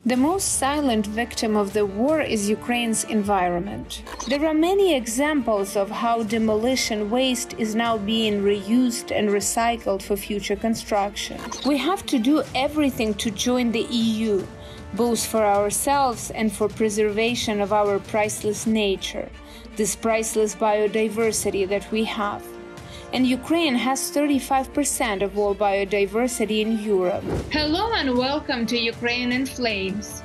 The most silent victim of the war is Ukraine's environment. There are many examples of how demolition waste is now being reused and recycled for future construction. We have to do everything to join the EU, both for ourselves and for preservation of our priceless nature, this priceless biodiversity that we have. And Ukraine has 35% of all biodiversity in Europe. Hello and welcome to Ukraine in Flames,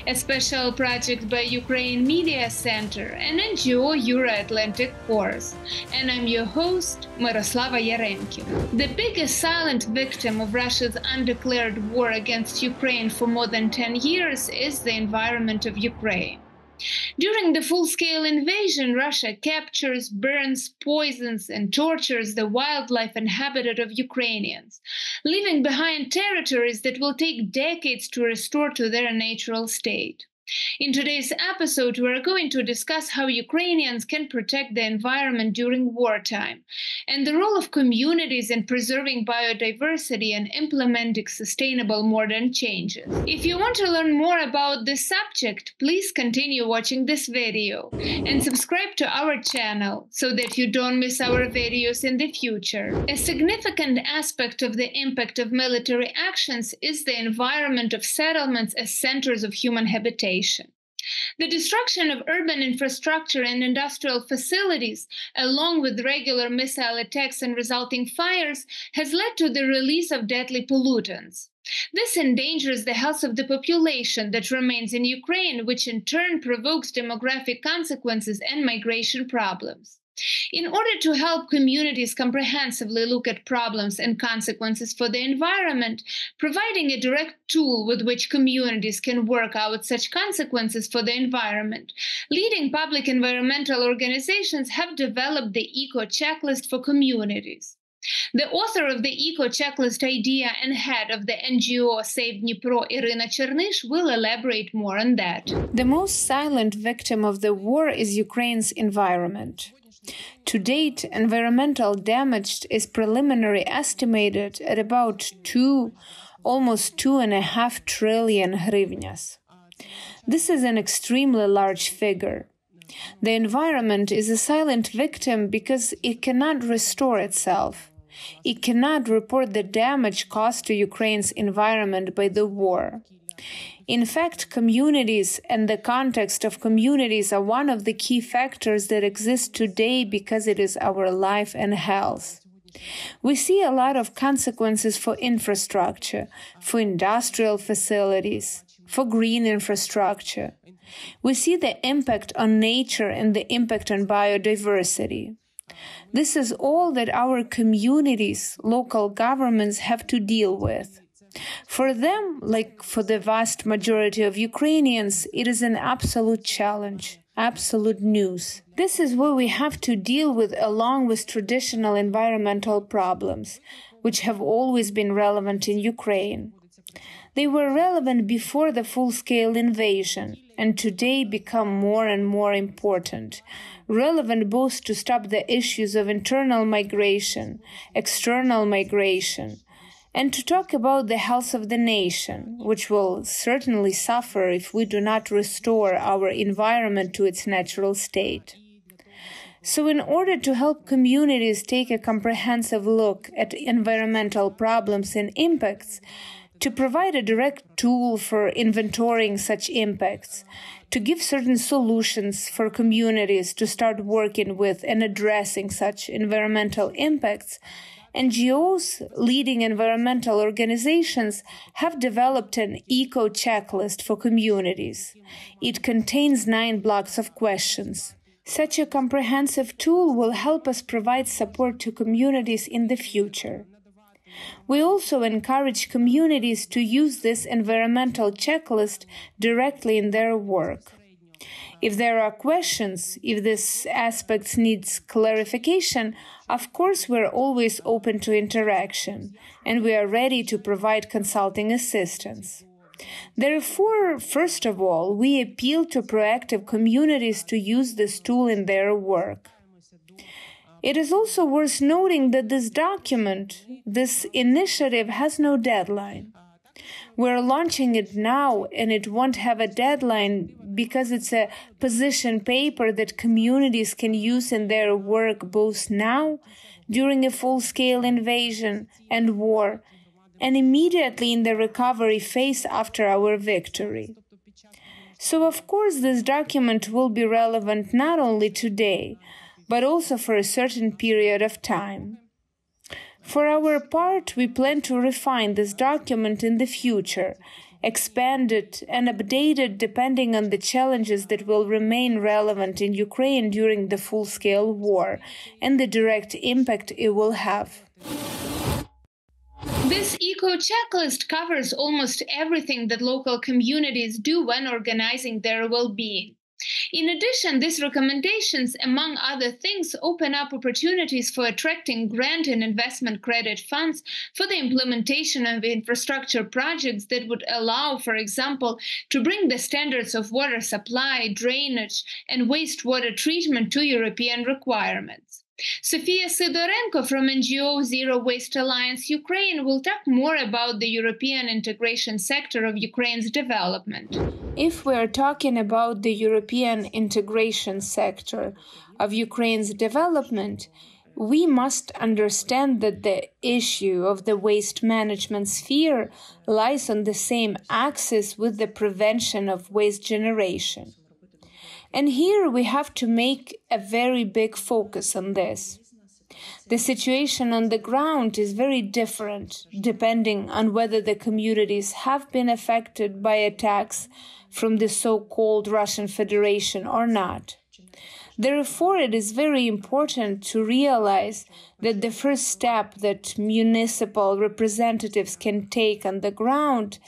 a special project by Ukraine Media Center and NGO Euro-Atlantic Course. And I'm your host, Myroslava Yarenki. The biggest silent victim of Russia's undeclared war against Ukraine for more than 10 years is the environment of Ukraine. During the full-scale invasion, Russia captures, burns, poisons, and tortures the wildlife and habitat of Ukrainians, leaving behind territories that will take decades to restore to their natural state. In today's episode, we are going to discuss how Ukrainians can protect the environment during wartime, and the role of communities in preserving biodiversity and implementing sustainable modern changes. If you want to learn more about this subject, please continue watching this video and subscribe to our channel so that you don't miss our videos in the future. A significant aspect of the impact of military actions is the environment of settlements as centers of human habitation. The destruction of urban infrastructure and industrial facilities, along with regular missile attacks and resulting fires, has led to the release of deadly pollutants. This endangers the health of the population that remains in Ukraine, which in turn provokes demographic consequences and migration problems. In order to help communities comprehensively look at problems and consequences for the environment, providing a direct tool with which communities can work out such consequences for the environment, leading public environmental organizations have developed the Eco-Checklist for communities. The author of the Eco-Checklist idea and head of the NGO Save Dnipro, Iryna Chernysh, will elaborate more on that. The most silent victim of the war is Ukraine's environment. To date, environmental damage is preliminarily estimated at about almost 2.5 trillion hryvnias. This is an extremely large figure. The environment is a silent victim because it cannot restore itself. It cannot report the damage caused to Ukraine's environment by the war. In fact, communities and the context of communities are one of the key factors that exist today because it is our life and health. We see a lot of consequences for infrastructure, for industrial facilities, for green infrastructure. We see the impact on nature and the impact on biodiversity. This is all that our communities, local governments have to deal with. For them, like for the vast majority of Ukrainians, it is an absolute challenge, absolute news. This is what we have to deal with along with traditional environmental problems, which have always been relevant in Ukraine. They were relevant before the full-scale invasion, and today become more and more important, relevant both to stop the issues of internal migration, external migration, and to talk about the health of the nation, which will certainly suffer if we do not restore our environment to its natural state. So in order to help communities take a comprehensive look at environmental problems and impacts, to provide a direct tool for inventorying such impacts, to give certain solutions for communities to start working with and addressing such environmental impacts, NGOs, leading environmental organizations, have developed an eco-checklist for communities. It contains 9 blocks of questions. Such a comprehensive tool will help us provide support to communities in the future. We also encourage communities to use this environmental checklist directly in their work. If there are questions, if this aspect needs clarification, of course we're always open to interaction, and we are ready to provide consulting assistance. Therefore, first of all, we appeal to proactive communities to use this tool in their work. It is also worth noting that this document, this initiative, has no deadline. We're launching it now, and it won't have a deadline because it's a position paper that communities can use in their work both now, during a full-scale invasion and war, and immediately in the recovery phase after our victory. So, of course, this document will be relevant not only today, but also for a certain period of time. For our part, we plan to refine this document in the future, expand it and update it depending on the challenges that will remain relevant in Ukraine during the full-scale war and the direct impact it will have. This eco-checklist covers almost everything that local communities do when organizing their well-being. In addition, these recommendations, among other things, open up opportunities for attracting grant and investment credit funds for the implementation of infrastructure projects that would allow, for example, to bring the standards of water supply, drainage, and wastewater treatment to European requirements. Sofia Sydorenko from NGO Zero Waste Alliance Ukraine will talk more about the European integration sector of Ukraine's development. If we are talking about the European integration sector of Ukraine's development, we must understand that the issue of the waste management sphere lies on the same axis with the prevention of waste generation. And here we have to make a very big focus on this. The situation on the ground is very different, depending on whether the communities have been affected by attacks from the so-called Russian Federation or not. Therefore, it is very important to realize that the first step that municipal representatives can take on the ground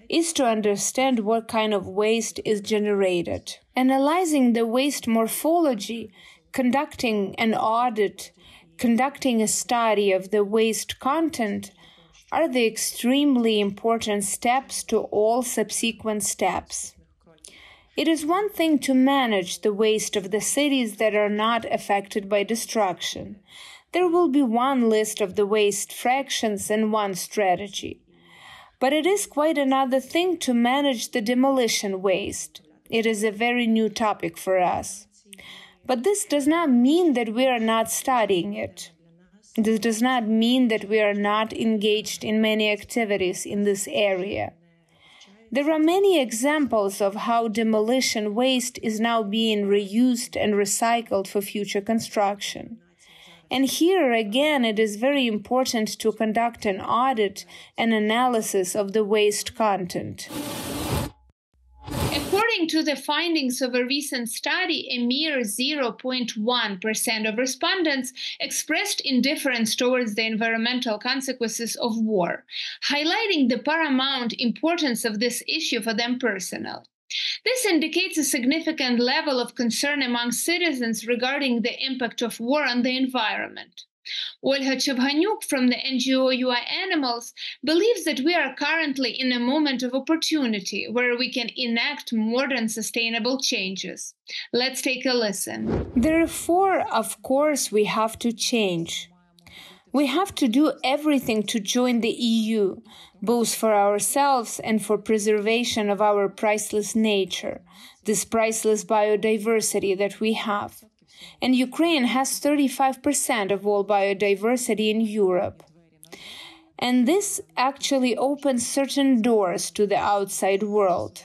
is to understand what kind of waste is generated. Analyzing the waste morphology, conducting an audit, conducting a study of the waste content are the extremely important steps to all subsequent steps. It is one thing to manage the waste of the cities that are not affected by destruction. There will be one list of the waste fractions and one strategy. But it is quite another thing to manage the demolition waste. It is a very new topic for us. But this does not mean that we are not studying it. This does not mean that we are not engaged in many activities in this area. There are many examples of how demolition waste is now being reused and recycled for future construction. And here again, it is very important to conduct an audit and analysis of the waste content. According to the findings of a recent study, a mere 0.1% of respondents expressed indifference towards the environmental consequences of war, highlighting the paramount importance of this issue for them personally. This indicates a significant level of concern among citizens regarding the impact of war on the environment. Olha Chevhaniuk from the NGO UAnimals believes that we are currently in a moment of opportunity where we can enact modern sustainable changes. Let's take a listen. Therefore, of course, we have to change. We have to do everything to join the EU, both for ourselves and for preservation of our priceless nature, this priceless biodiversity that we have. And Ukraine has 35% of all biodiversity in Europe. And this actually opens certain doors to the outside world.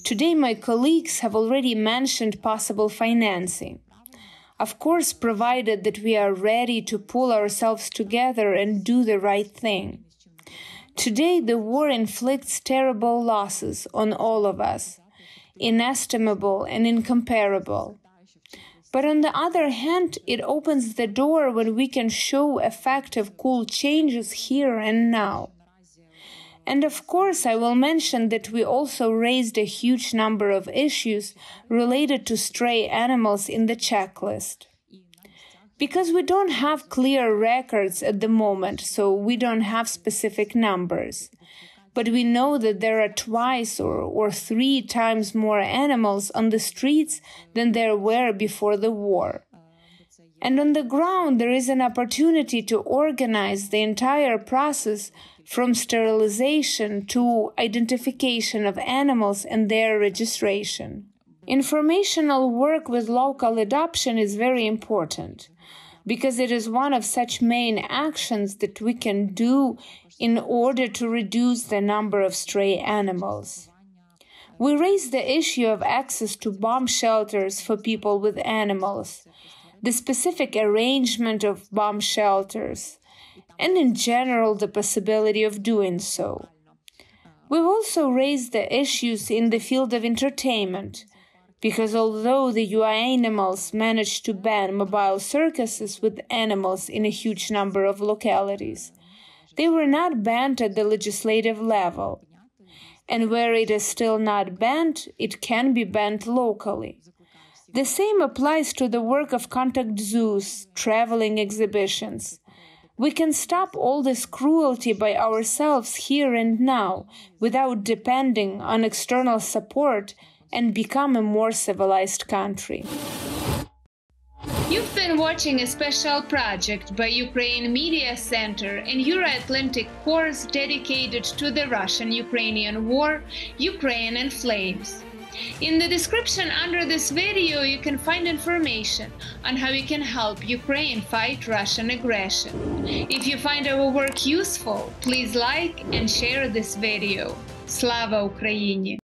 Today, my colleagues have already mentioned possible financing. Of course, provided that we are ready to pull ourselves together and do the right thing. Today, the war inflicts terrible losses on all of us, inestimable and incomparable. But on the other hand, it opens the door when we can show effective, cool changes here and now. And of course, I will mention that we also raised a huge number of issues related to stray animals in the checklist. Because we don't have clear records at the moment, so we don't have specific numbers. But we know that there are twice or 3 times more animals on the streets than there were before the war. And on the ground, there is an opportunity to organize the entire process from sterilization to identification of animals and their registration. Informational work with local adoption is very important because it is one of such main actions that we can do in order to reduce the number of stray animals. We raise the issue of access to bomb shelters for people with animals, the specific arrangement of bomb shelters, and in general the possibility of doing so. We've also raised the issues in the field of entertainment, because although the UAnimals managed to ban mobile circuses with animals in a huge number of localities, they were not banned at the legislative level. And where it is still not banned, it can be banned locally. The same applies to the work of contact zoos, traveling exhibitions. We can stop all this cruelty by ourselves here and now, without depending on external support, and become a more civilized country. You've been watching a special project by Ukraine Media Center and Euro-Atlantic course dedicated to the Russian-Ukrainian War, Ukraine in Flames. In the description under this video, you can find information on how you can help Ukraine fight Russian aggression. If you find our work useful, please like and share this video. Slava Ukraini!